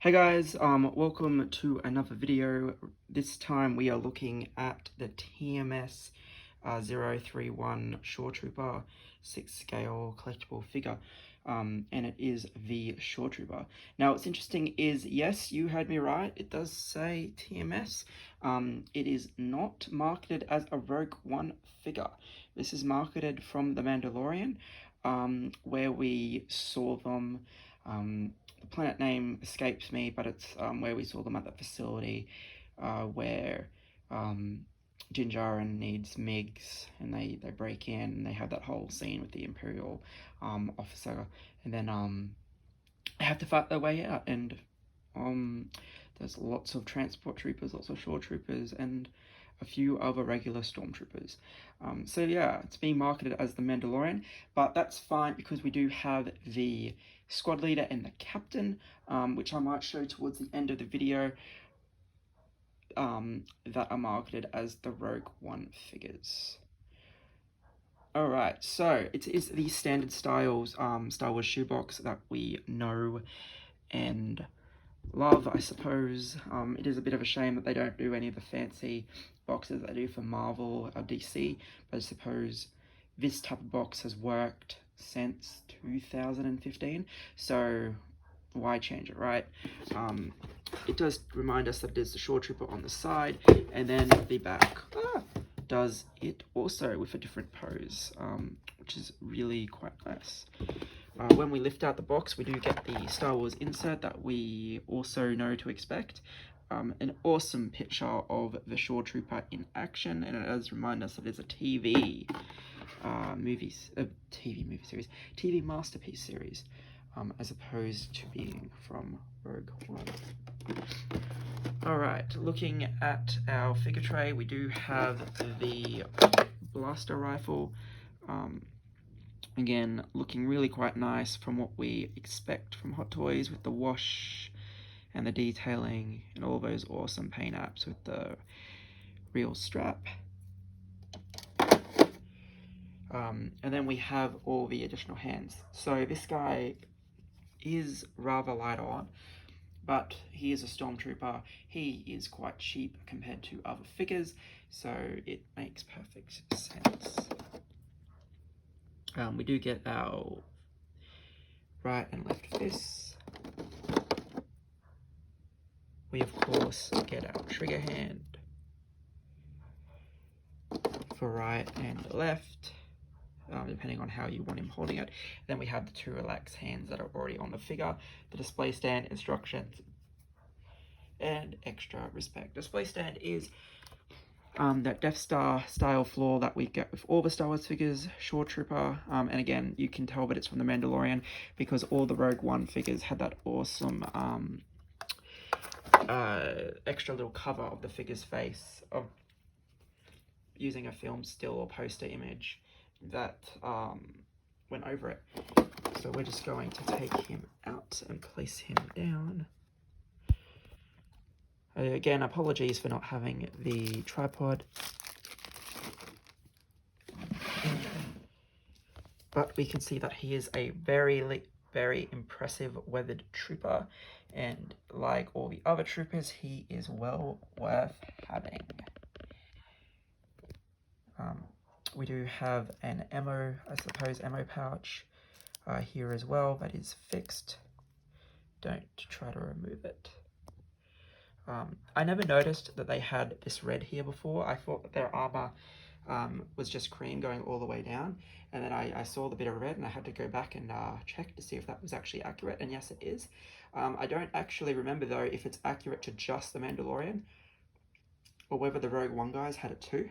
Hey guys, welcome to another video. This time we are looking at the TMS 031 Shoretrooper 6 scale collectible figure, and it is the Shoretrooper. Now what's interesting is, yes, you heard me right, it does say TMS. It is not marketed as a Rogue One figure. This is marketed from The Mandalorian, where we saw them. The planet name escapes me, but it's where we saw them at the facility where Din Djarin needs MiGs, and they break in and they have that whole scene with the Imperial officer, and then they have to fight their way out, and there's lots of transport troopers, lots of shore troopers, and a few other regular stormtroopers. So yeah, it's being marketed as the Mandalorian, but that's fine because we do have the squad leader and the captain, which I might show towards the end of the video, that are marketed as the Rogue One figures. Alright, so it is the standard styles Star Wars shoebox that we know and love, I suppose. It is a bit of a shame that they don't do any of the fancy boxes they do for Marvel or DC, but I suppose this type of box has worked since 2015, so why change it, right? It does remind us that it is the Shoretrooper on the side, and then the back does it also with a different pose, which is really quite nice. When we lift out the box, we do get the Star Wars insert that we also know to expect. An awesome picture of the Shoretrooper in action, and it does remind us that it's a TV TV masterpiece series, as opposed to being from Rogue One. Alright, looking at our figure tray, we do have the blaster rifle. Again, looking really quite nice from what we expect from Hot Toys, with the wash and the detailing and all those awesome paint apps with the real strap. And then we have all the additional hands. So this guy is rather light on, but he is a stormtrooper. He is quite cheap compared to other figures, so it makes perfect sense. We do get our right and left fists. We of course get our trigger hand for right and left, depending on how you want him holding it. Then we have the two relaxed hands that are already on the figure, the display stand, instructions, and extra respect. Display stand is that Death Star style floor that we get with all the Star Wars figures, Shoretrooper, and again, you can tell that it's from The Mandalorian because all the Rogue One figures had that awesome extra little cover of the figure's face, of using a film still or poster image that went over it. So we're just going to take him out and place him down. Again, apologies for not having the tripod, but we can see that he is a very impressive weathered trooper, and like all the other troopers, he is well worth having. We do have an ammo pouch here as well that is fixed. Don't try to remove it. I never noticed that they had this red here before. I thought that their armor was just cream going all the way down, and then I saw the bit of red and I had to go back and check to see if that was actually accurate, and yes, it is. I don't actually remember though if it's accurate to just the Mandalorian or whether the Rogue One guys had it too.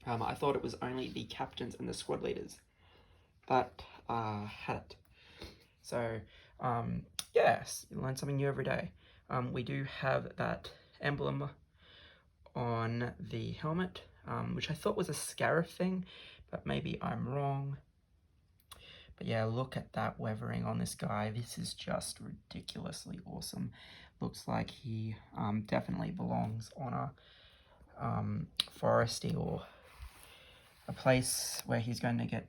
I thought it was only the captains and the squad leaders that had it. So yes, you learn something new every day. We do have that emblem on the helmet, which I thought was a scarif thing, but maybe I'm wrong. But yeah, look at that weathering on this guy. This is just ridiculously awesome. Looks like he definitely belongs on a foresty or a place where he's going to get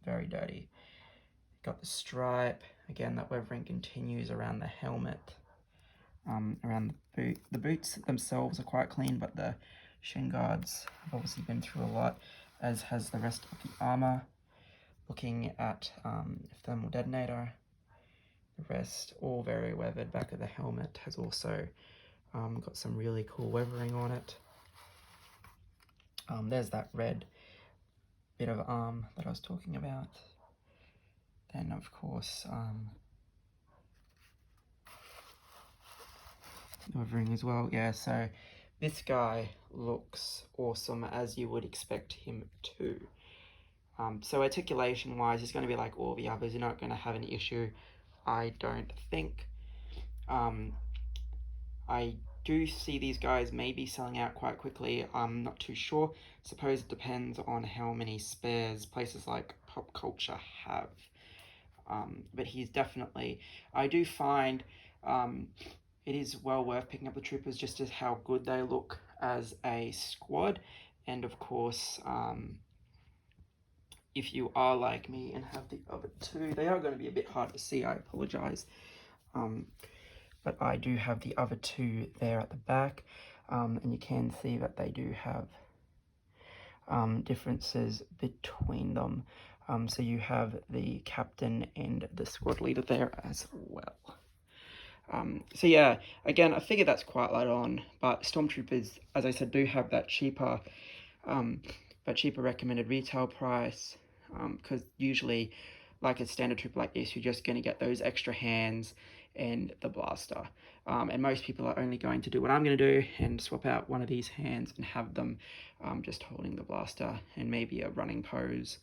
very dirty. Got the stripe. Again, that weathering continues around the helmet. around the boot. The boots themselves are quite clean, but the shin guards have obviously been through a lot, as has the rest of the armor. Looking at thermal detonator, the rest all very weathered. Back of the helmet has also got some really cool weathering on it. There's that red bit of arm that I was talking about. Then of course weathering as well. Yeah, so this guy looks awesome, as you would expect him to. So articulation wise, he's going to be like all the others. You're not going to have an issue, I don't think. I do see these guys maybe selling out quite quickly. I'm not too sure. Suppose it depends on how many spares places like Pop Culture have. But he's definitely, I do find it is well worth picking up the troopers just as how good they look as a squad. And of course, if you are like me and have the other two, they are going to be a bit hard to see, I apologize. But I do have the other two there at the back, and you can see that they do have differences between them. So you have the captain and the squad leader there as well. So yeah, again, I figure that's quite light on, but Stormtroopers, as I said, do have that cheaper recommended retail price, because usually, like a standard trooper like this, you're just going to get those extra hands and the blaster. And most people are only going to do what I'm going to do and swap out one of these hands and have them just holding the blaster and maybe a running pose.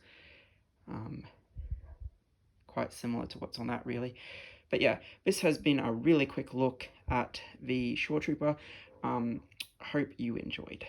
Quite similar to what's on that, really. But yeah, this has been a really quick look at the Shoretrooper. Hope you enjoyed.